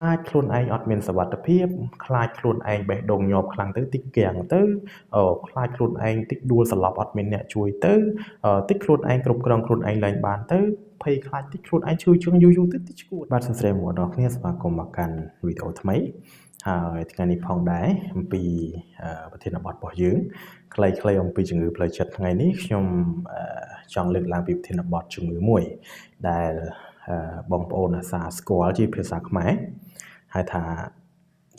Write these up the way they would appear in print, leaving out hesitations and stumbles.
ខ្លាចខ្លួនឯងអត់មានសុវត្ថិភាពខ្លាចខ្លួនឯងបេះដូងញាប់ខ្លាំងទៅតិចគាំងទៅខ្លាចខ្លួនឯងតិចដួលសន្លប់អត់មានអ្នកជួយទៅតិចខ្លួនឯងគ្រប់គ្រងខ្លួនឯងឡើងបានទៅភ័យខ្លាចតិចខ្លួនឯងឈឺជើងយូរទៅតិចឈួតបាទសួស្តីបងប្អូនគ្នាស្វាគមន៍មកកាន់វីដេអូថ្មីហើយថ្ងៃនេះផងដែរអំពីប្រធានបទរបស់យើងខ្លីៗអំពីជំងឺផ្លូវចិត្តថ្ងៃនេះខ្ញុំចង់លើកឡើងពីប្រធានបទជំងឺមួយដែលបងប្អូនអាសាស្គាល់ជាភាសាខ្មែរហៅថា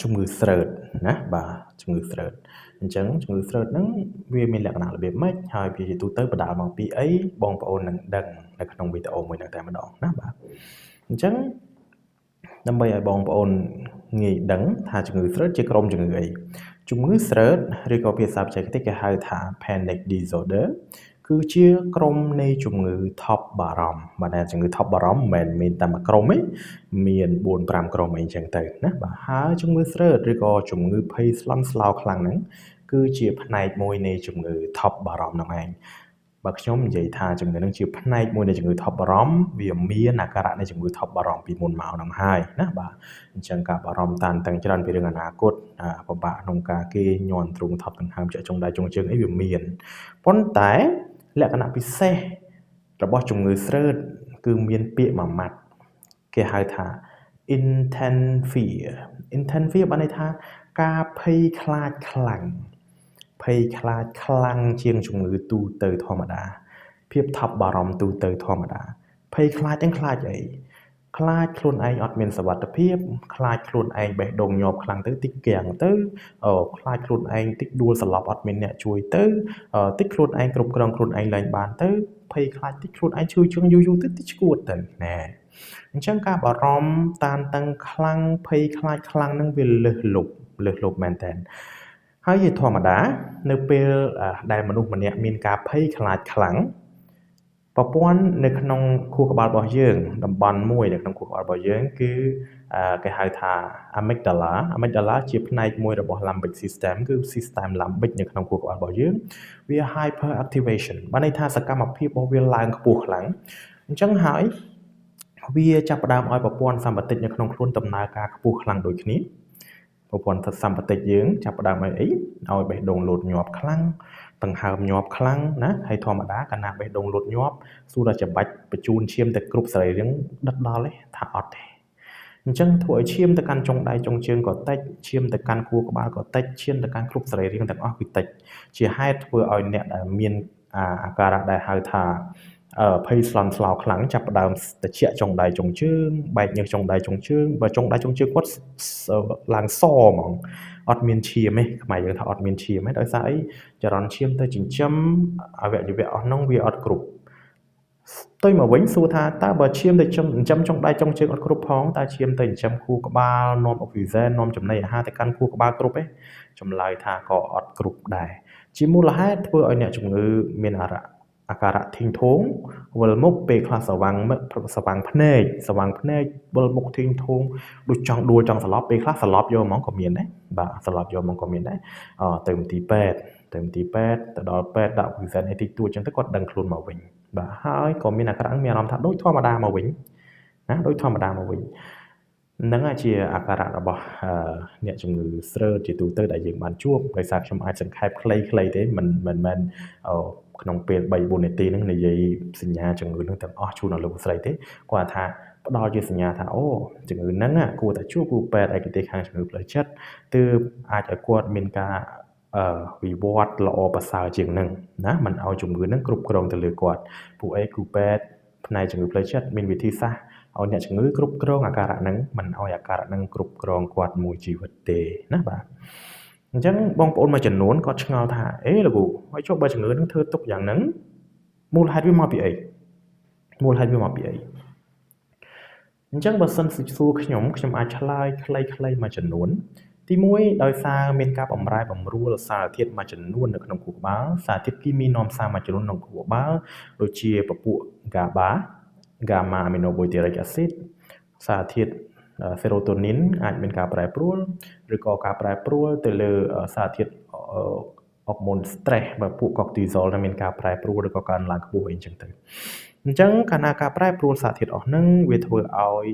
ជំងឺស្រឺតណាបាទជំងឺស្រឺតអញ្ចឹងជំងឺស្រឺតហ្នឹងវាមានលក្ខណៈរបៀបម៉េចហើយវាជាទូទៅបណ្ដាលមកពីអីបងប្អូននឹងដឹងនៅក្នុងវីដេអូមួយហ្នឹងតែម្ដងណាបាទអញ្ចឹងដើម្បីឲ្យបងប្អូនងាយដឹងថាជំងឺស្រឺតជាក្រុមជំងឺអីជំងឺស្រឺតឬក៏ភាសាបច្ចេកទេសគេហៅថា panic disorder គឺជាក្រុមនៃជំងឺថប់បារម្ភបាទជំងឺថប់បារម្ភមិនមែនមានតែមួយក្រុមទេមាន 4-5 ក្រុមអីចឹងទៅណាបាទហើយជំងឺស្រឺតឬក៏ជំងឺភ័យស្លន់ស្លោខ្លាំងហ្នឹងគឺជាផ្នែកមួយនៃជំងឺថប់បារម្ភហ្នឹងឯងបើខ្ញុំនិយាយថាជំងឺហ្នឹងជាផ្នែកមួយនៃជំងឺថប់បារម្ភវាមានអាការៈនៃជំងឺថប់បារម្ភពីមុនមកហ្នឹងហើយណាបាទអញ្ចឹងការបារម្ភតានតឹងច្រើនពីរឿងអនាគតពិបាកក្នុងការគេញ័រទ្រូងថប់ដង្ហើមជាក់ចុងដៃចុងជើងអីវាមានប៉ុន្តែលក្ខណៈពិសេសរបស់ជំងឺស្រឺតគឺមានពាក្យមួយម៉ាត់គេហៅថា intense fear បានន័យថាការភ័យខ្លាចខ្លាំងភ័យខ្លាចខ្លាំងជាងជំងឺទូទៅធម្មតាភាពថប់បារម្ភទូទៅធម្មតាភ័យខ្លាចហ្នឹងខ្លាចអីខ្លាចខ្លួនឯងអត់មានសុវត្ថិភាពខ្លាចខ្លួនឯងបេះដូងញាប់ខ្លាំងទៅតិចគាំងទៅខ្លាចខ្លួនឯងតិចដួលសន្លប់អត់មានអ្នកជួយទៅតិចខ្លួនឯងគ្រប់គ្រងខ្លួនឯងឡើងបានទៅភ័យខ្លាចតិចខ្លួនឯងឈឺជើងយូរទៅតិចឈួតទៅណែអញ្ចឹងការបារម្ភតានតឹងខ្លាំងភ័យខ្លាចខ្លាំងនឹងវាលើសលប់មែនតើហើយជាធម្មតានៅពេលដែលមនុស្សម្នាក់មានការភ័យខ្លាចខ្លាំងប្រព័ន្ធនៅក្នុងខួរក្បាលរបស់យើងតំបន់មួយនៅក្នុងខួរក្បាលរបស់យើងគឺគេហៅថា amygdala ជាផ្នែកមួយរបស់ limbic system គឺ system limbic នៅក្នុងខួរក្បាលរបស់យើងវា hyper activation បានន័យថាសកម្មភាពរបស់វាឡើងខ្ពស់ខ្លាំងអញ្ចឹងហើយវាចាប់ផ្ដើមឲ្យប្រព័ន្ធសម្បត្តិនៅក្នុងខ្លួនដំណើរការខ្ពស់ខ្លាំងដូចគ្នាប្រព័ន្ធសម្បត្តិយើងចាប់ផ្ដើមឲ្យឲ្យបេះដូងលោតញាប់ខ្លាំងដង្ហើមញាប់ខ្លាំងណាហើយធម្មតាកាលណាបេះដូងលោតញាប់សួរថាច្បាច់បញ្ជូនឈាមទៅគ្រប់សរីរាង្គដិតដល់ទេថាអត់ទេអញ្ចឹងធ្វើឲ្យឈាមទៅកាន់ចុងដៃចុងជើងក៏តិចឈាមទៅកាន់ខួរក្បាលក៏តិចឈាមទៅកាន់គ្រប់សរីរាង្គទាំងអស់គឺតិចជាហេតុធ្វើឲ្យអ្នកដែលមានអាការៈដែលហៅថាភ័យស្លន់ស្លោខ្លាំងចាប់ផ្ដើមតិចចុងដៃចុងជើងបែកញើសចុងដៃចុងជើងបើចុងដៃចុងជើងគាត់ឡើងសហ្មងអត់មានឈាមទេខ្មែរយើងថាអត់មានឈាមទេដោយសារអីចរន្តឈាមទៅចិញ្ចឹមអវយវៈអស់នោះវាអត់គ្រប់ផ្ទុយមកវិញសួរថាតើបើឈាមទៅចិញ្ចឹមចុងដៃចុងជើងអត់គ្រប់ផងតើឈាមទៅចិញ្ចឹមខួរក្បាលនាំអុកស៊ីហ្សែននាំចំណីអាហារទៅកាន់ខួរក្បាលគ្រប់ទេចម្លើយថាក៏អត់គ្រប់ដែរជាមូលហេតុធ្វើឲ្យអ្នកជំងឺមានអាការៈធីងធងវិលមុខពេលខ្លះស្វាំងភ្នែកវិលមុខធីងធងដូចចង់ដួលចង់ស្លាប់ពេលខ្លះស្លាប់យកហ្មងក៏មានដែរបាទស្លាប់យកហ្មងក៏មានដែរទៅមន្ទីរពេទ្យទៅដល់ពេទ្យដាក់អុកស៊ីហ្សែនឲ្យតិចតួចចឹងទៅគាត់ដឹងខ្លួនមកវិញបាទហើយក៏មានអាការៈមានអារម្មណ៍ថាដូចធម្មតាមកវិញណាដូចធម្មតាមកវិញហ្នឹងជាអាការៈរបស់អ្នកជំងឺស្រឺតជាទូទៅដែលយើងបានជួបដោយសារខ្ញុំអាចសង្ខេបខ្លីៗទេមិនមែនក្នុងពេល 3-4 នាទីហ្នឹងនិយាយសញ្ញាជំងឺហ្នឹងទាំងអស់ជូនដល់លោកស្រីទេគាត់ថាផ្ដល់ជាសញ្ញាថាអូជំងឺហ្នឹងគួរតែជួបគ្រូពេទ្យឯកទេសខាងជំងឺផ្លូវចិត្តទើបអាចឲ្យគាត់មានការវិវត្តល្អប្រសើរជាងហ្នឹងណាមិនឲ្យជំងឺហ្នឹងគ្រប់គ្រងទៅលើគាត់ពួកឯងគ្រូពេទ្យផ្នែកជំងឺផ្លូវចិត្តមានវិធីសាស្ត្រឲ្យអ្នកជំងឺគ្រប់គ្រងអាការៈហ្នឹងមិនឲ្យអាការៈហ្នឹងគ្រប់គ្រងគាត់មួយជីវិតទេណាបាទអញ្ចឹងបងប្អូនមួយចំនួនគាត់ឆ្ងល់ថាអេលោកគ្រូហើយចុះបើជំងឺហ្នឹងធ្វើទុកយ៉ាងហ្នឹងមូលហេតុវាមកពីអីអញ្ចឹងបើសិនសួរខ្ញុំអាចឆ្លើយខ្លីៗមួយចំនួនទី1ដោយសារមានការបម្រែបម្រួលសារធាតុមួយចំនួននៅក្នុងខួរក្បាលសារធាតុគីមីនាំសារមួយចំនួនក្នុងខួរក្បាលដូចជាពពួក gamma aminobutyric acid សារធាតុ serotonin អាចមានការប្រែប្រួលឬក៏ការប្រែប្រួលទៅលើសារធាតុហូរម៉ូន stress បើពួក cortisol មានការប្រែប្រួលឬក៏កើនឡើងខ្ពស់អីចឹងទៅអញ្ចឹងកាលណាការប្រែប្រួលសារធាតុអស់ហ្នឹងវាធ្វើឲ្យ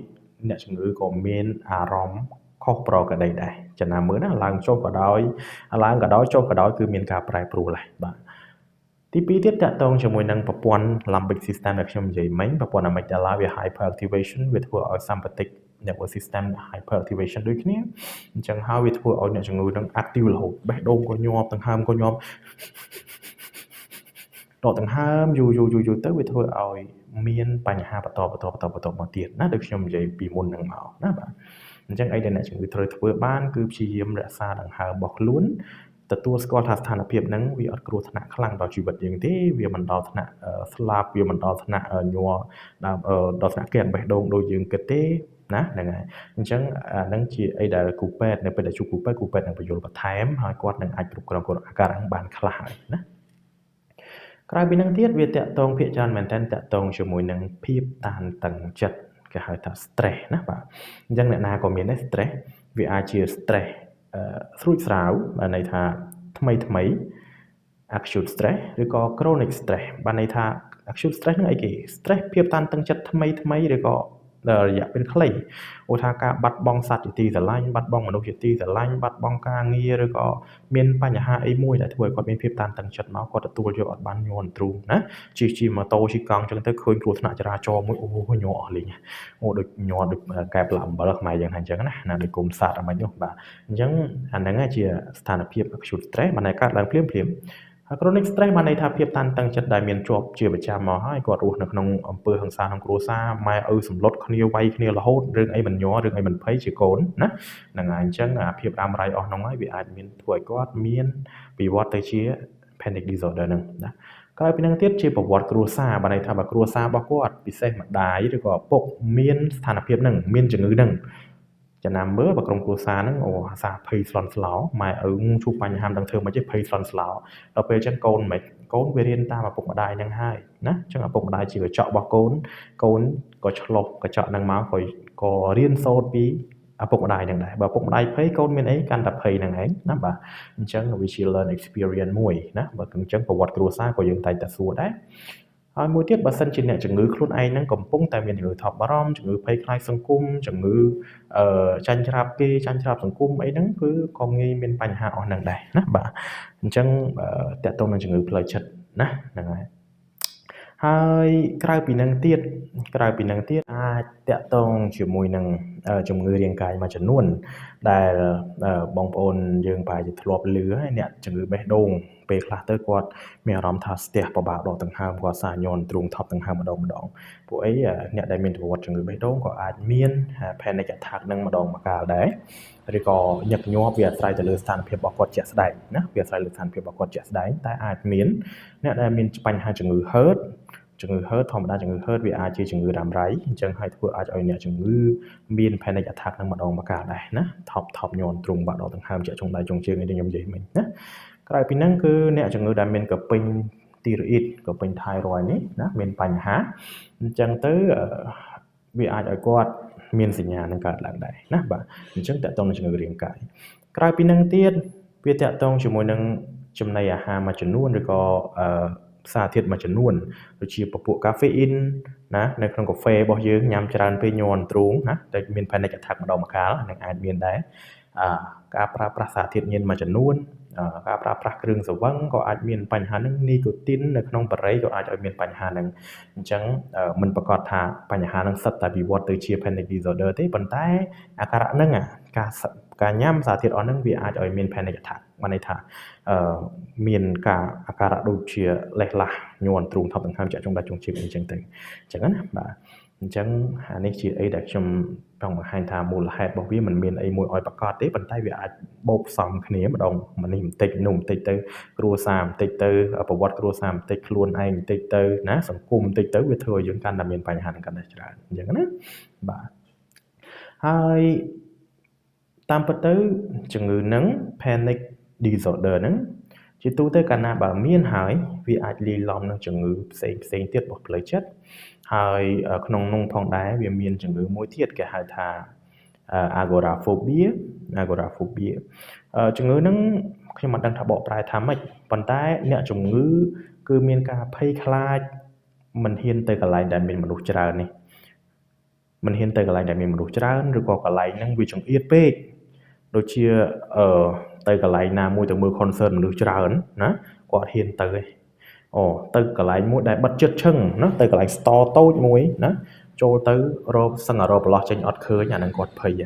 អ្នកជំងឺក៏មានអារម្មណ៍ខុសប្រក្រតីដែរចំណាំមើលណាឡើងចុះក៏ដោយចុះក៏ដោយគឺមានការប្រែប្រួលដែរបាទទី2ទៀតតាក់ទងជាមួយនឹងប្រព័ន្ធ limbic system ដែលខ្ញុំនិយាយមិញប្រព័ន្ធ amygdala វា hyperactivation វាធ្វើឲ្យ sympathetic nervous system hyperactivation ដូចគ្នាអញ្ចឹងហើយវាធ្វើឲ្យអ្នកជំងឺនឹង active រហូតបេះដូងក៏ញាប់ដង្ហើមក៏ញាប់ដកដង្ហើមយូរទៅវាធ្វើឲ្យមានបញ្ហាបន្តមកទៀតណាដូចខ្ញុំនិយាយពីមុនហ្នឹងមកណាបាទអញ្ចឹងអីដែលអ្នកជំងឺត្រូវធ្វើបានគឺព្យាយាមរក្សាដង្ហើមរបស់ខ្លួនទទួលស្គាល់ថាស្ថានភាពហ្នឹងវាអត់គ្រោះថ្នាក់ខ្លាំងដល់ជីវិតយើងទេវាមិនដល់ថ្នាក់ស្លាប់វាមិនដល់ថ្នាក់ញ័រដល់ថ្នាក់គេបេះដូងដូចយើងគិតទេណាហ្នឹងហើយអញ្ចឹងអាហ្នឹងជាអីដែលគ្រូពេទ្យនៅពេលដែលជួបគ្រូពេទ្យនឹងបញ្យល់បន្ថែមហើយគាត់នឹងអាចគ្រប់គ្រងអាការៈហ្នឹងបានខ្លះហើយណាក្រៅពីហ្នឹងទៀតវាតាក់ទងភាគច្រើនមែនតើតាក់ទងជាមួយនឹងភាពតានតឹងចិត្តគេហៅថា stress ណាបាទអញ្ចឹងអ្នកណាក៏មានដែរ stress វាអាចជា stress ស្រួចស្រាវបានន័យថាថ្មី acute stress ឬក៏ chronic stress បានន័យថា acute stress ហ្នឹងអីគេ stress ភាពតានតឹងចិត្តថ្មីឬក៏រយៈពេលខ្លីឧទាហរណ៍ការបាត់បង់សត្វជាទីស្រឡាញ់បាត់បង់មនុស្សជាទីស្រឡាញ់បាត់បង់ការងារឬក៏មានបញ្ហាអីមួយដែលធ្វើឲ្យគាត់មានភាពតានតឹងចិត្តមកគាត់ទទួលយកអត់បានញ័រទ្រូងណាជិះម៉ូតូជិះកង់អញ្ចឹងទៅឃើញគ្រោះថ្នាក់ចរាចរណ៍មួយអូញ័រអស់លេងដូចញ័រដូចកែបឡាអំបិលខ្មែរយើងថាអញ្ចឹងណាដូចគុំសត្វអាមិននោះបាទអញ្ចឹងអាហ្នឹងជាស្ថានភាព acute stress បានតែកើតឡើងភ្លាមហើយ chronic stress បានន័យថាភាពតានតឹងចិត្តដែលមានជាប់ជាប្រចាំមកហើយគាត់រស់នៅក្នុងអំពើហិង្សាក្នុងគ្រួសារម៉ែឪសម្លុតគ្នាវាយគ្នារហូតរឿងអីមិនញ័ររឿងអីមិនភ័យជាកូនណាហ្នឹងហើយអញ្ចឹងអាភាពរ៉ាំរ៉ៃអស់ហ្នឹងហើយវាអាចមានធ្វើឲ្យគាត់មានវិវត្តទៅជា panic disorder ហ្នឹងណាក្រៅពីហ្នឹងទៀតជាប្រវត្តិគ្រួសារបានន័យថាបើគ្រួសាររបស់គាត់ពិសេសម្ដាយឬក៏ឪពុកមានស្ថានភាពហ្នឹងមានជំងឺហ្នឹងចំណាំមើលបើក្រុមគ្រួសារហ្នឹងអាសាភ័យស្លន់ស្លោម៉ែឪជួបបញ្ហាមិនដឹងធ្វើមិនទេភ័យស្លន់ស្លោដល់ពេលអញ្ចឹងកូនវារៀនតាមឪពុកម្ដាយហ្នឹងហើយណាអញ្ចឹងឪពុកម្ដាយជាកញ្ចក់របស់កូនក៏ឆ្លុះកញ្ចក់ហ្នឹងមកក៏រៀនសូត្រពីឪពុកម្ដាយហ្នឹងដែរបើឪពុកម្ដាយភ័យកូនមានអីកាន់តែភ័យហ្នឹងឯងណាបាទអញ្ចឹងវាជា learn experience មួយណាបើអញ្ចឹងប្រវត្តិគ្រួសារក៏យើងតែងតែសួរដែរហើយមួយទៀតបើសិនជាអ្នកជំងឺខ្លួនឯងហ្នឹងកំពុងតែមានជំងឺថប់បារម្ភជំងឺភ័យខ្លាចសង្គមជំងឺចាញ់ច្រាបគេចាញ់ច្រាបសង្គមអីហ្នឹងគឺក៏ងាយមានបញ្ហាអស់ហ្នឹងដែរណាបាទអញ្ចឹងតើតើនឹងជំងឺផ្លូវចិត្តណាហ្នឹងហើយហើយក្រៅពីហ្នឹងទៀតអាចតាក់ទងជាមួយនឹងជំងឺរាងកាយមួយចំនួនដែលបងប្អូនយើងប្រហែលជាធ្លាប់ឮហើយអ្នកជំងឺបេះដូងពេលខ្លះទៅគាត់មានអារម្មណ៍ថាស្ទះពិបាកដកដង្ហើមគាត់សាញ័រទ្រូងថប់ដង្ហើមម្ដងពួកអីអ្នកដែលមានប្រវត្តិជំងឺបេះដូងក៏អាចមាន panic attack នឹងម្ដងម្កាលដែរឬក៏ញឹកញាប់វាអាស្រ័យទៅលើស្ថានភាពរបស់គាត់ជាក់ស្ដែងណាវាអាស្រ័យលើស្ថានភាពរបស់គាត់ជាក់ស្ដែងតែអាចមានអ្នកដែលមានបញ្ហាជំងឺ hurt ធម្មតាជំងឺ hurt វាអាចជាជំងឺរ៉ាំរ៉ៃអញ្ចឹងហើយធ្វើអាចឲ្យអ្នកជំងឺមាន panic attack នឹងម្ដងម្កាលដែរណាថប់ញ័រទ្រូងបាក់ដកដង្ហើមជាក់ចុងដៃចុងជើងនេះខ្ញុំនិយាយមិញណាក្រៅពីហ្នឹងគឺអ្នកជំងឺដែលមានកពេញទីរ៉ុយកពេញ thyroid នេះណាមានបញ្ហាអញ្ចឹងទៅវាអាចឲ្យគាត់មានសញ្ញានឹងកើតឡើងដែរណាបាទអញ្ចឹងតើតើនឹងជំងឺរាងកាយក្រៅពីហ្នឹងទៀតវាតើតើជាមួយនឹងចំណីអាហារមួយចំនួនឬក៏សារធាតុមួយចំនួនដូចជាពពួកកាហ្វេអ៊ីនណានៅក្នុងកាហ្វេរបស់យើងញ៉ាំច្រើនពេកញ័រទ្រូងណាតែមាន panic attack ម្ដងម្កាលនឹងអាចមានដែរការប្រើប្រាស់សារធាតុញៀនមួយចំនួនការប្រើប្រាស់គ្រឿងស្រវឹងក៏អាចមានបញ្ហានឹងនីកូទីននៅក្នុងបរិយក៏អាចឲ្យមានបញ្ហានឹងអញ្ចឹងមិនប្រកាសថាបញ្ហានឹងសិតតែវិវត្តទៅជា panic disorder ទេប៉ុន្តែអាការៈនឹងការញ៉ាំសារធាតុអស់ហ្នឹងវាអាចឲ្យមាន panic attack បានន័យថាមានការអាការៈដូចជាលេះឡាស់ញ័រទ្រូងថប់ដង្ហើមជាក់ចុងដៃចុងជើងអីចឹងទៅអញ្ចឹងណាបាទអញ្ចឹងអានេះជាអីដែលខ្ញុំចង់បង្ហាញថាមូលហេតុរបស់វាមិនមានអីមួយឲ្យប្រកាសទេប៉ុន្តែវាអាចបូកផ្សំគ្នាម្ដងនេះបន្តិចនោះបន្តិចទៅគ្រួសារបន្តិចទៅប្រវត្តិគ្រួសារបន្តិចខ្លួនឯងបន្តិចទៅណាសង្គមបន្តិចទៅវាធ្វើឲ្យយើងកាន់តែមានបញ្ហានឹងកាន់តែច្រើនអញ្ចឹងណាបាទហើយតាមពិតទៅជំងឺនឹង panic disorder ហ្នឹងជាទូទៅកាលណាបើមានហើយវាអាចលាយឡំនឹងជំងឺផ្សេងទៀតរបស់ផ្លូវចិត្តហើយក្នុងនោះផងដែរវាមានជំងឺមួយទៀតគេហៅថា agoraphobia ជំងឺហ្នឹងខ្ញុំមិនដឹងថាបកប្រែថាម៉េចប៉ុន្តែអ្នកជំងឺគឺមានការភ័យខ្លាចមិនហ៊ានទៅកន្លែងដែលមានមនុស្សច្រើននេះ មិនហ៊ានទៅកន្លែងដែលមានមនុស្សច្រើនឬក៏កន្លែងហ្នឹងវាចង្អៀតពេកដូចជាទៅកន្លែងណាមួយទៅមើល concert មនុស្សច្រើនណាគាត់ហ៊ានទៅឯងទៅកន្លែងមួយដែលបិទជិតឈឹងណាទៅកន្លែង store តូចមួយណាចូលទៅរកសឹងរកប្រឡោះចេញអត់ឃើញអាហ្នឹងគាត់ភ័យ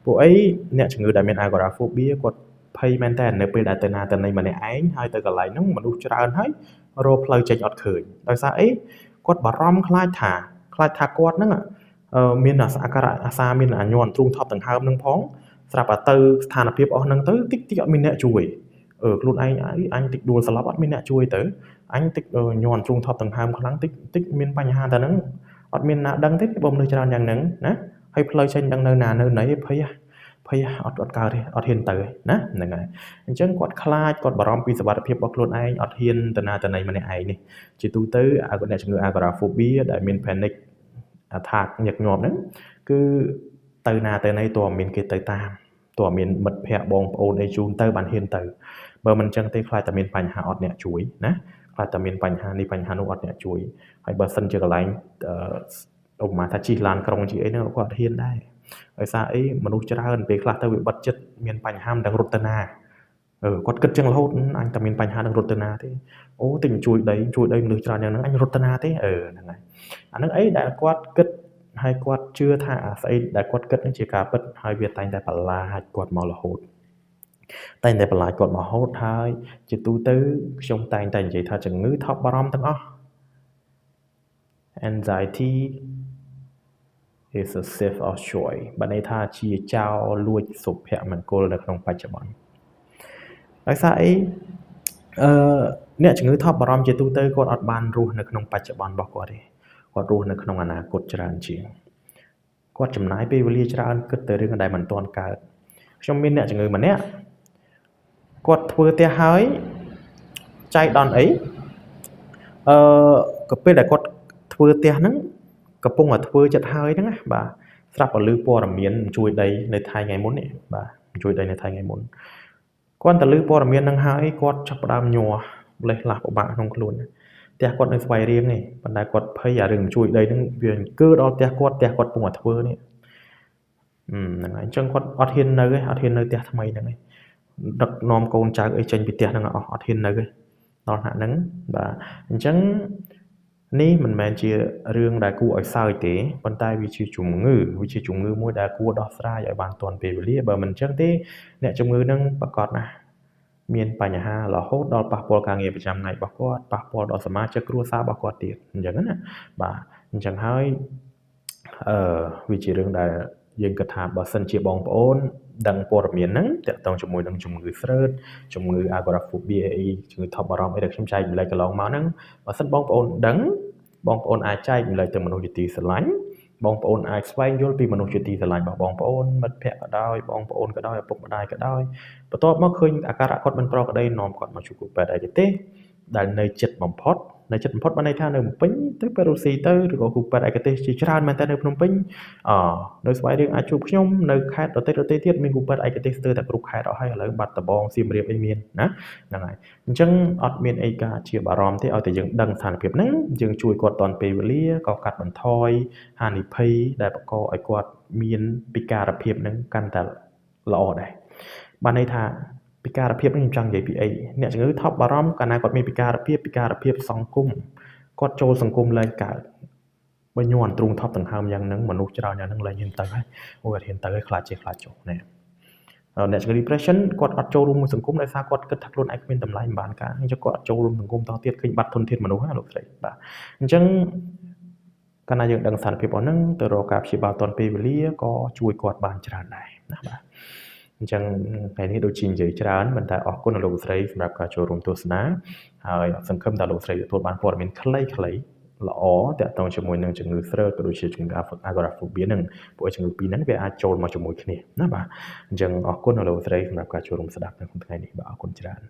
ពួកអីអ្នកជំងឺដែលមាន agoraphobia គាត់ភ័យមែនតើនៅពេលដែលទៅណាទៅណីម្នាក់ឯងហើយទៅកន្លែងហ្នឹងមនុស្សច្រើនហើយរកផ្លូវចេញអត់ឃើញដោយសារអីគាត់បារម្ភខ្លាចថាគាត់ហ្នឹងមានអាការៈអាសាមានអាញ័រទ្រូងថប់ដង្ហើមនឹងផងស្រាប់តែទៅស្ថានភាពអស់ហ្នឹងទៅតិចអត់មានអ្នកជួយខ្លួនឯងអញតិចដួលស្លាប់អត់មានអ្នកជួយទៅអញតិចញ័រទ្រូងថប់ដង្ហើមខ្លាំងតិចមានបញ្ហាតែហ្នឹងអត់មានណាដឹងទេបើមនុស្សច្រើនយ៉ាងហ្នឹងណាហើយផ្លូវចេញដឹងនៅណានៅណីភ័យអត់កើតទេអត់ហ៊ានទៅណាហ្នឹងហើយអញ្ចឹងគាត់ខ្លាចគាត់បារម្ភពីសុវត្ថិភាពរបស់ខ្លួនឯងអត់ហ៊ានទៅណាទៅណីម្នាក់ឯងនេះជាទូទៅអ្នកជំងឺ agoraphobia ដែលមាន panic attack ញឹកញាប់ហ្នឹងគឺទៅណាទៅណីតើមានគេទៅតាមតើមានមិត្តភ័ក្តិបងប្អូនអីជូនទៅបានហ៊ានទៅបើមិនអញ្ចឹងទេខ្លាចតែមានបញ្ហាអត់អ្នកជួយណាខ្លាចតែមានបញ្ហានេះបញ្ហានោះអត់អ្នកជួយហើយបើសិនជាកន្លែងឧបមាថាជិះឡានក្រុងជិះអីហ្នឹងគាត់ហ៊ានដែរដោយសារអីមនុស្សច្រើនពេលខ្លះទៅវាបិទចិត្តមានបញ្ហាមិនដឹងរត់ទៅណាគាត់គិតចឹងរហូតអញតែមានបញ្ហានឹងរត់ទៅណាទេអូទិញជួយដីមនុស្សច្រើនយ៉ាងហ្នឹងអញរត់ទៅណាទេហ្នឹងហើយអាហ្នឹងអីដែលគាត់គិតហើយគាត់ជឿថាអាស្អីដែលគាត់គិតនឹងជាការពិតហើយវាតែងតែបន្លាចគាត់មករហូតហើយជាទូទៅខ្ញុំតែងតែនិយាយថាជំងឺថប់បារម្ភទាំងអស់ anxiety is a thief of joy បានន័យថាជាចោរលួចសុភមង្គលនៅក្នុងបច្ចុប្បន្នដោយសារអីអ្នកជំងឺថប់បារម្ភជាទូទៅគាត់អត់បានរស់នៅក្នុងបច្ចុប្បន្នរបស់គាត់ទេគាត់រស់នៅក្នុងអនាគតច្រើនជាងគាត់ចំណាយពេលវេលាច្រើនគិតទៅរឿងដែលមិនទាន់កើតខ្ញុំមានអ្នកជំងឺម្នាក់គាត់ធ្វើផ្ទះហើយចៃដន្យអីក៏ពេលដែលគាត់ធ្វើផ្ទះហ្នឹងកំពុងតែធ្វើចិត្តហើយហ្នឹងណាបាទស្រាប់តែឮព័ត៌មានជួយដីនៅថ្ងៃមុននេះបាទជួយដីនៅថ្ងៃមុនគាត់ទៅឮព័ត៌មានហ្នឹងហើយគាត់ចាប់ផ្ដើមញ័រលេះលាស់ពិបាកក្នុងខ្លួនផ្ទះគាត់នៅស្វាយរៀងនេះប៉ុន្តែគាត់ភ័យអារឿងជួយដីហ្នឹងវាអង្គើដល់ផ្ទះគាត់កំពុងតែធ្វើនេះហ្នឹងហើយអញ្ចឹងគាត់អត់ហ៊ាននៅផ្ទះថ្មីហ្នឹងឯងដឹកនាំកូនចៅអីចេញពីផ្ទះហ្នឹងអត់ហ៊ាននៅទេដល់ថ្នាក់ហ្នឹងបាទអញ្ចឹងនេះមិនមែនជារឿងដែលគួរឲ្យសើចទេប៉ុន្តែវាជាជំងឺមួយដែលគួរដោះស្រាយឲ្យបានទាន់ពេលវេលាបើមិនអញ្ចឹងទេអ្នកជំងឺហ្នឹងប្រកាសណាស់មានបញ្ហារហូតដល់ប៉ះពាល់ការងារប្រចាំថ្ងៃរបស់គាត់ប៉ះពាល់ដល់សមាជិកគ្រួសាររបស់គាត់ទៀតអញ្ចឹងណាបាទអញ្ចឹងហើយវាជារឿងដែលយើងគិតថាបើសិនជាបងប្អូនដឹងព័ត៌មានហ្នឹងតាក់ទងជាមួយនឹងជំងឺស្រើតជំងឺ agoraphobia អីជំងឺថប់បារម្ភអីដែលខ្ញុំចែកម្លែកកន្លងមកហ្នឹងបើសិនបងប្អូនដឹងបងប្អូនអាចចែកម្លែកទៅមនុស្សជាទីស្រឡាញ់បងប្អូនអាចស្វែងយល់ពីមនុស្សជាទីស្រឡាញ់របស់បងប្អូនមិត្តភក្តិក៏ដោយបងប្អូនក៏ដោយឪពុកម្ដាយក៏ដោយបន្ទាប់មកឃើញអាការៈគាត់មិនប្រក្រតីនាំគាត់មកជួបគ្រូពេទ្យឯកទេសដែលនៅចិត្តបំផុតបានន័យថានៅភ្នំពេញទៅពេទ្យរុស្ស៊ីទៅឬក៏គ្រូពេទ្យឯកទេសជាច្រើនមែនតើនៅភ្នំពេញនៅស្វាយរៀងអាចជួបខ្ញុំនៅខេត្តដទៃទៀតមានគ្រូពេទ្យឯកទេសស្ទើរតែគ្រប់ខេត្តអស់ហើយឥឡូវបាត់ដំបងសៀមរាបអីមានណាហ្នឹងហើយអញ្ចឹងអត់មានអីការជាបារម្ភទេឲ្យតែយើងដឹងស្ថានភាពហ្នឹងយើងជួយគាត់តាន់ពេលវេលាក៏កាត់បន្ថយហានិភ័យដែលបង្កឲ្យគាត់មានពិការភាពហ្នឹងកាន់តែល្អដែរបានន័យថាពិការភាពនេះខ្ញុំចង់និយាយពីអីអ្នកជំងឺថប់បារម្ភកាលណាគាត់មានពិការភាពសង្គមគាត់ចូលសង្គមឡើងកើតបើញ័រទ្រូងថប់ដង្ហើមយ៉ាងហ្នឹងមនុស្សច្រើនយ៉ាងហ្នឹងឡើងហ៊ានទៅហើយគាត់ហ៊ានទៅហើយខ្លាចចុះណែអ្នកជំងឺ depression គាត់អត់ចូលរួមមួយសង្គមដោយសារគាត់គិតថាខ្លួនឯងគ្មានតម្លៃមិនបានការអញ្ចឹងគាត់អត់ចូលរួមសង្គមតទៀតឃើញបាត់ធនធានមនុស្សណាលោកស្រីបាទអញ្ចឹងកាលណាយើងដឹងស្ថានភាពរបស់ហ្នឹងទៅរកការព្យាបាលទាន់ពេលវេលាក៏ជួយគាត់បានច្រើនដែរណាបាទអញ្ចឹងថ្ងៃនេះដូចជានិយាយច្រើនប៉ុន្តែអរគុណលោកស្រីសម្រាប់ការចូលរួមទស្សនាហើយសង្ឃឹមថាលោកស្រីទទួលបានព័ត៌មានខ្លីៗល្អតាក់ទងជាមួយនឹងជំងឺស្រើតក៏ដូចជាជំងឺ agoraphobia នឹងពួកជំងឺពីរហ្នឹងវាអាចចូលមកជាមួយគ្នាណាបាទអញ្ចឹងអរគុណលោកស្រីសម្រាប់ការចូលរួមស្ដាប់នៅក្នុងថ្ងៃនេះបាទអរគុណច្រើន